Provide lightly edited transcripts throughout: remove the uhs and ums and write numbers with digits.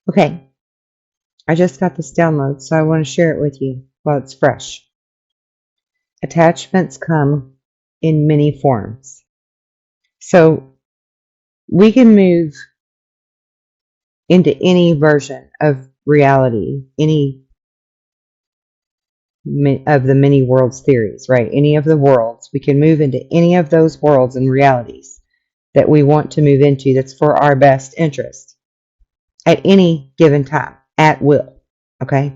Okay, I just got this download, so I want to share it with you while it's fresh. Attachments come in many forms. So we can move into any version of reality, any of the many worlds theories, right? Any of the worlds. We can move into any of those worlds and realities that we want to move into that's for our best interest at any given time, at will. Okay?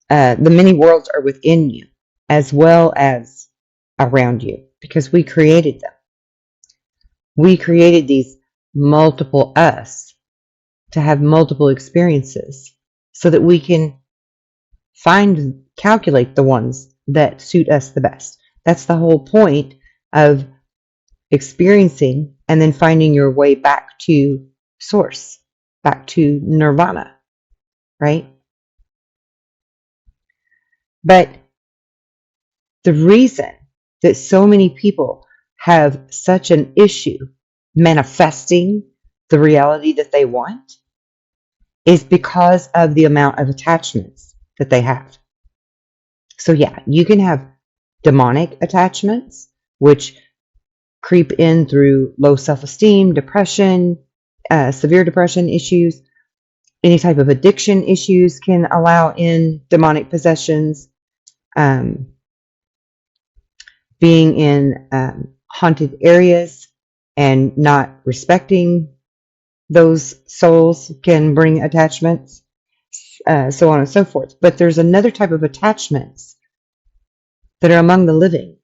The many worlds are within you as well as around you because we created them. We created these multiple us to have multiple experiences so that we can calculate the ones that suit us the best. That's the whole point of experiencing and then finding your way back to source, back to nirvana, right? But the reason that so many people have such an issue manifesting the reality that they want is because of the amount of attachments that they have. So yeah, you can have demonic attachments, which creep in through low self-esteem, depression, severe depression issues. Any type of addiction issues can allow in demonic possessions. Being in haunted areas and not respecting those souls can bring attachments, so on and so forth. But there's another type of attachments that are among the living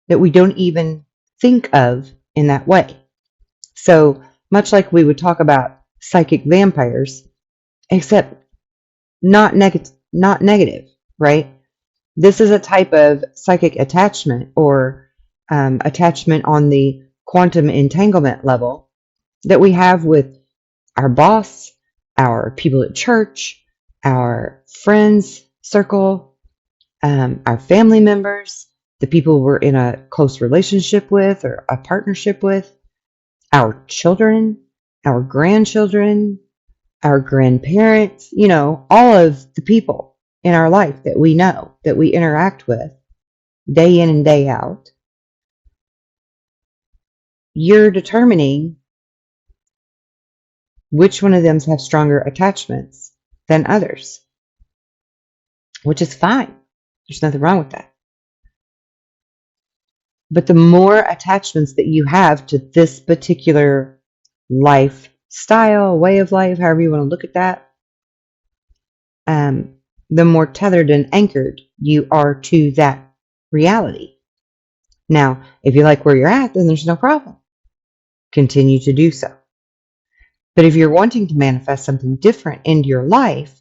that we don't even think of in that way. So much like we would talk about psychic vampires, except not negative, right? This is a type of psychic attachment or attachment on the quantum entanglement level that we have with our boss, our people at church, our friends circle, our family members, the people we're in a close relationship with or a partnership with, our children, our grandchildren, our grandparents, all of the people in our life that we know, that we interact with day in and day out. You're determining which one of them have stronger attachments than others, which is fine. There's nothing wrong with that. But the more attachments that you have to this particular lifestyle, way of life, however you want to look at that, the more tethered and anchored you are to that reality. Now, if you like where you're at, then there's no problem. Continue to do so. But if you're wanting to manifest something different into your life,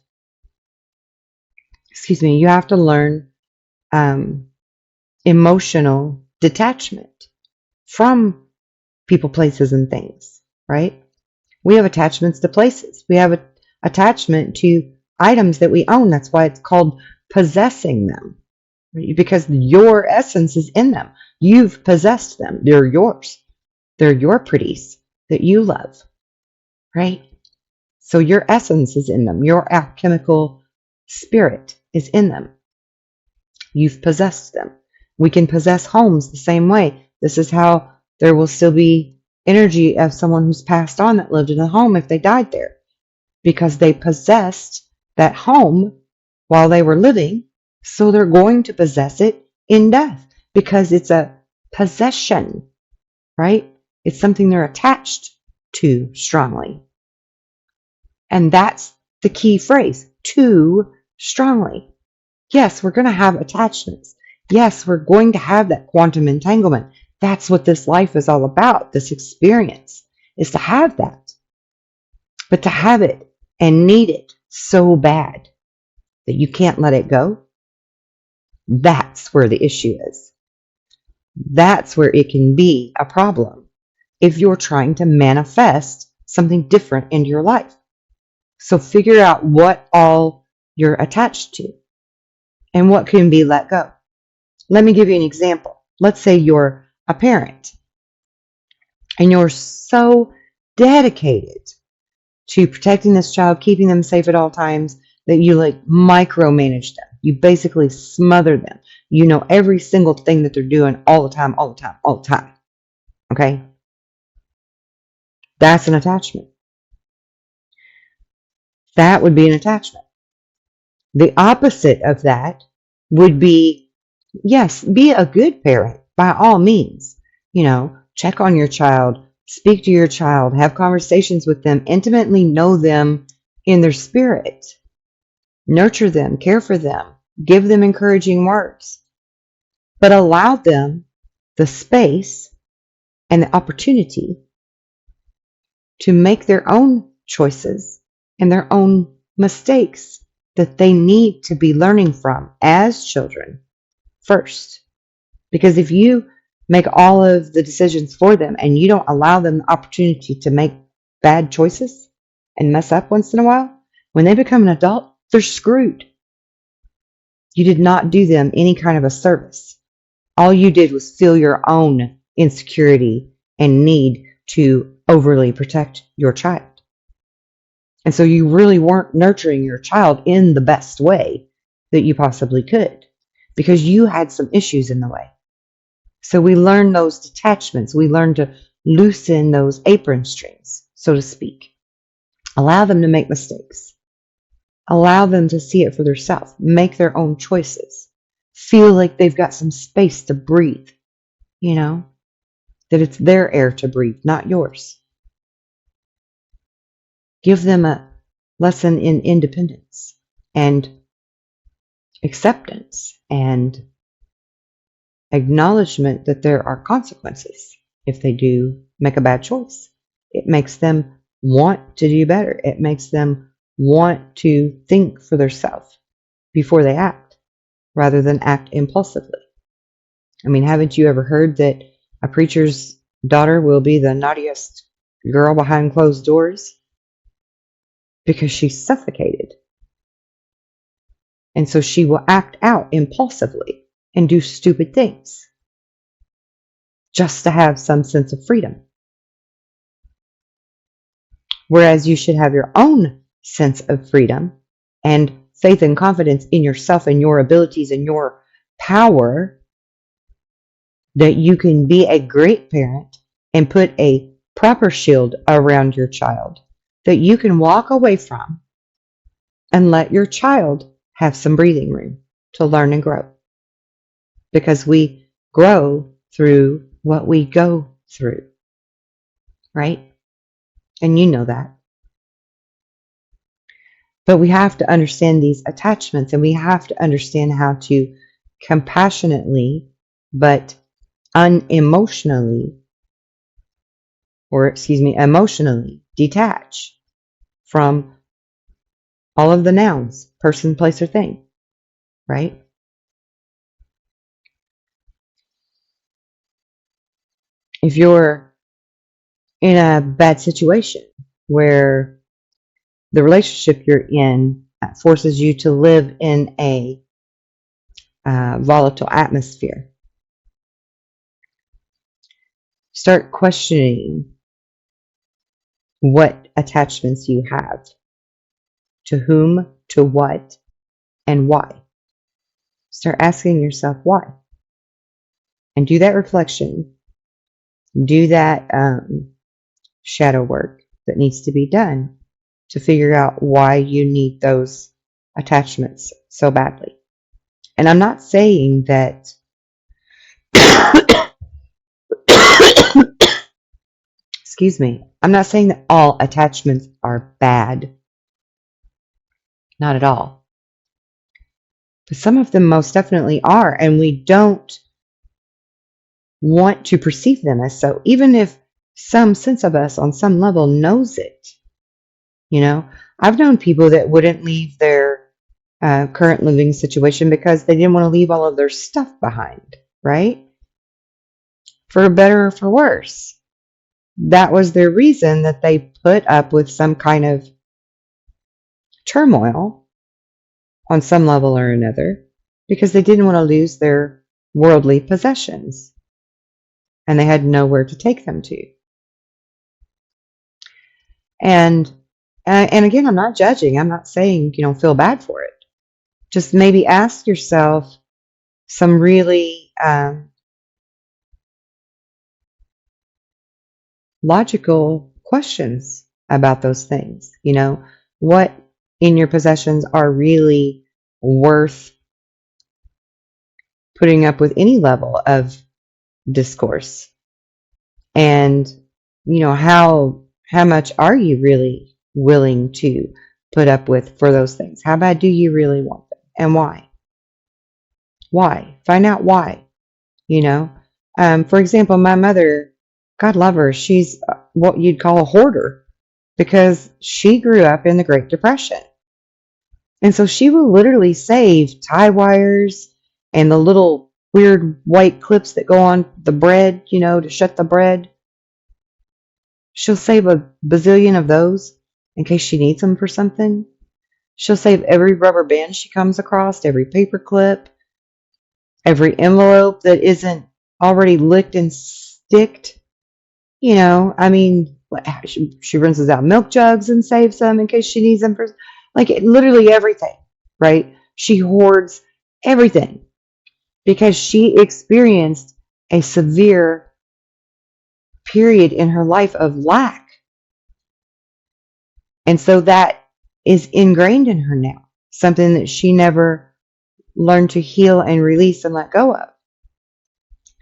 you have to learn emotional detachment from people, places, and things, right? We have attachments to places. We have an attachment to items that we own. That's why it's called possessing them, right? Because your essence is in them. You've possessed them. They're yours. They're your pretties that you love, right? So your essence is in them. Your alchemical spirit is in them. You've possessed them. We can possess homes the same way. This is how there will still be energy of someone who's passed on that lived in a home if they died there, because they possessed that home while they were living, so they're going to possess it in death because it's a possession, right? It's something they're attached to strongly. And that's the key phrase, too strongly. Yes, we're going to have attachments. Yes, we're going to have that quantum entanglement. That's what this life is all about. This experience is to have that. But to have it and need it so bad that you can't let it go, that's where the issue is. That's where it can be a problem if you're trying to manifest something different into your life. So figure out what all you're attached to and what can be let go. Let me give you an example. Let's say you're a parent and you're so dedicated to protecting this child, keeping them safe at all times, that you like micromanage them. You basically smother them. You know every single thing that they're doing all the time, all the time, all the time. Okay? That's an attachment. That would be an attachment. The opposite of that would be, yes, be a good parent by all means. You know, check on your child, speak to your child, have conversations with them, intimately know them in their spirit, nurture them, care for them, give them encouraging words, but allow them the space and the opportunity to make their own choices and their own mistakes that they need to be learning from as children first. Because if you make all of the decisions for them and you don't allow them the opportunity to make bad choices and mess up once in a while, when they become an adult, they're screwed. You did not do them any kind of a service. All you did was feel your own insecurity and need to overly protect your child. And so you really weren't nurturing your child in the best way that you possibly could, because you had some issues in the way. So we learn those detachments. We learn to loosen those apron strings, so to speak. Allow them to make mistakes. Allow them to see it for themselves. Make their own choices. Feel like they've got some space to breathe. You know, that it's their air to breathe, not yours. Give them a lesson in independence and acceptance and acknowledgement that there are consequences if they do make a bad choice. It makes them want to do better. It makes them want to think for themselves before they act, rather than act impulsively. I mean, haven't you ever heard that a preacher's daughter will be the naughtiest girl behind closed doors? Because she's suffocated. And so she will act out impulsively and do stupid things just to have some sense of freedom. Whereas you should have your own sense of freedom and faith and confidence in yourself and your abilities and your power, that you can be a great parent and put a proper shield around your child that you can walk away from and let your child have some breathing room to learn and grow. Because we grow through what we go through, right? And you know that. But we have to understand these attachments, and we have to understand how to compassionately but emotionally detach from all of the nouns, person, place, or thing, right? If you're in a bad situation where the relationship you're in forces you to live in a volatile atmosphere, start questioning what attachments you have, to whom, to what, and why. Start asking yourself why. And do that reflection. Do that shadow work that needs to be done to figure out why you need those attachments so badly. And I'm not saying that excuse me, I'm not saying that all attachments are bad. Not at all. But some of them most definitely are, and we don't want to perceive them as so, even if some sense of us on some level knows it. You know, I've known people that wouldn't leave their current living situation because they didn't want to leave all of their stuff behind, right? For better or for worse. That was their reason that they put up with some kind of turmoil on some level or another, because they didn't want to lose their worldly possessions and they had nowhere to take them to. And And again, I'm not judging. I'm not saying, feel bad for it. Just maybe ask yourself some really logical questions about those things. What in your possessions are really worth putting up with any level of discourse? And, how much are you really willing to put up with for those things? How bad do you really want them? And why? Why? Find out why, you know? For example, my mother, God love her, she's what you'd call a hoarder because she grew up in the Great Depression. And so she will literally save tie wires and the little weird white clips that go on the bread, to shut the bread. She'll save a bazillion of those in case she needs them for something. She'll save every rubber band she comes across, every paper clip, every envelope that isn't already licked and sticked. I mean, she rinses out milk jugs and saves them in case she needs them for, literally everything, right? She hoards everything because she experienced a severe period in her life of lack. And so that is ingrained in her now, something that she never learned to heal and release and let go of.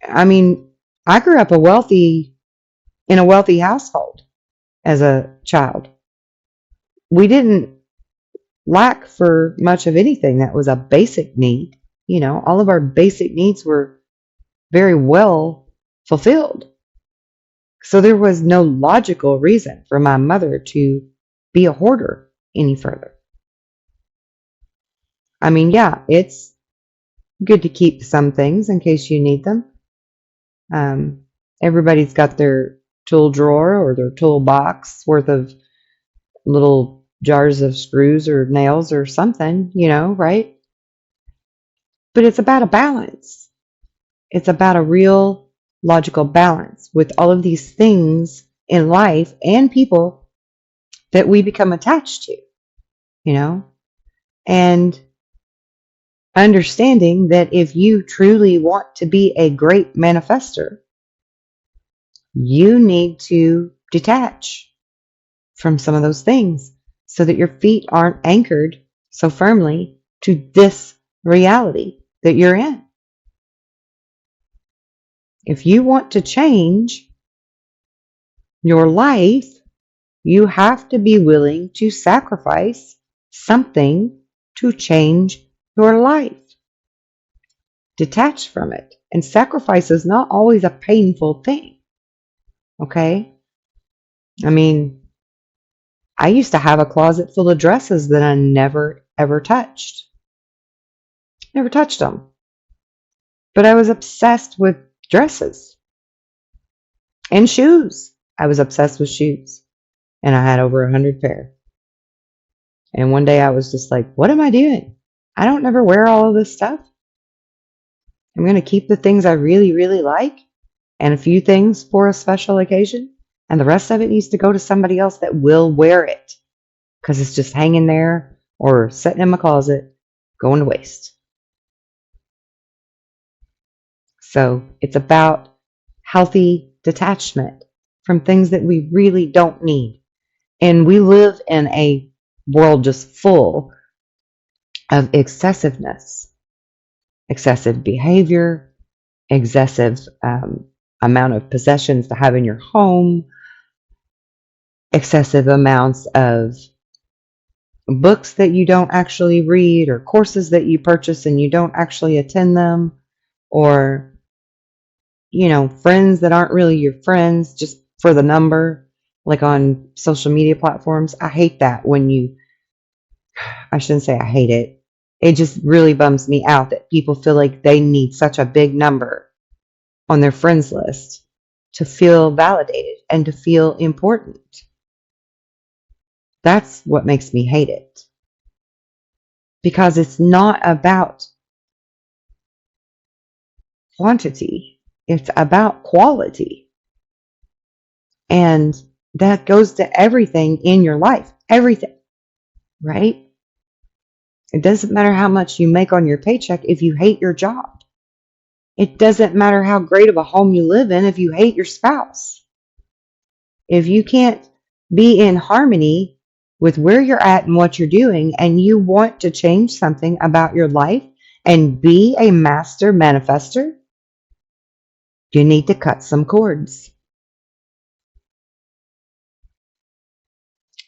I mean, I grew up in a wealthy household as a child. We didn't lack for much of anything that was a basic need. All of our basic needs were very well fulfilled. So there was no logical reason for my mother to be a hoarder any further. I mean, yeah, it's good to keep some things in case you need them. Everybody's got their tool drawer or their toolbox worth of little jars of screws or nails or something, right? But it's about a balance. It's about a real logical balance with all of these things in life and people that we become attached to, and understanding that if you truly want to be a great manifester, you need to detach from some of those things so that your feet aren't anchored so firmly to this reality that you're in. If you want to change your life, you have to be willing to sacrifice something to change your life. Detach from it. And sacrifice is not always a painful thing. Okay? I mean, I used to have a closet full of dresses that I never, ever touched. Never touched them. But I was obsessed with dresses and shoes. I was obsessed with shoes. And I had over 100 pair. And one day I was just like, what am I doing? I don't never wear all of this stuff. I'm going to keep the things I really, really like and a few things for a special occasion. And the rest of it needs to go to somebody else that will wear it because it's just hanging there or sitting in my closet going to waste. So it's about healthy detachment from things that we really don't need. And we live in a world just full of excessiveness, excessive behavior, excessive amount of possessions to have in your home, excessive amounts of books that you don't actually read or courses that you purchase and you don't actually attend them, or friends that aren't really your friends just for the number, like on social media platforms. I hate that I shouldn't say I hate it. It just really bums me out that people feel like they need such a big number on their friends list to feel validated and to feel important. That's what makes me hate it. Because it's not about quantity, it's about quality. And that goes to everything in your life. everything, right? It doesn't matter how much you make on your paycheck if you hate your job. It doesn't matter how great of a home you live in if you hate your spouse. If you can't be in harmony with where you're at and what you're doing, and you want to change something about your life and be a master manifester, you need to cut some cords.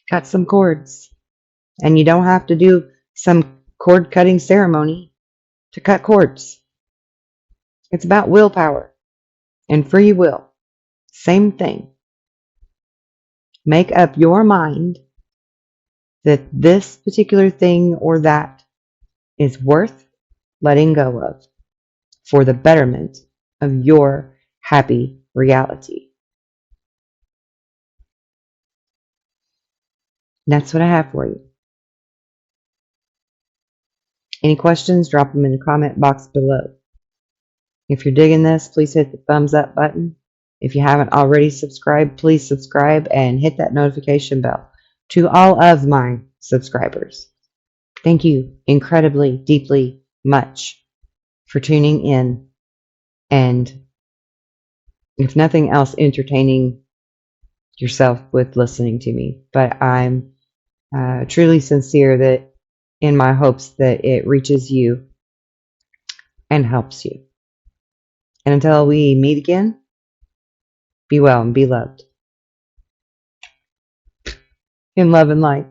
Cut some cords. And you don't have to do some cord cutting ceremony to cut cords. It's about willpower and free will. Same thing. Make up your mind that this particular thing or that is worth letting go of for the betterment of your happy reality. That's what I have for you. Any questions, drop them in the comment box below. If you're digging this, please hit the thumbs up button. If you haven't already subscribed, please subscribe and hit that notification bell. To all of my subscribers, thank you incredibly, deeply much for tuning in and, if nothing else, entertaining yourself with listening to me. But I'm truly sincere that in my hopes that it reaches you and helps you. And until we meet again, be well and be loved. In love and light.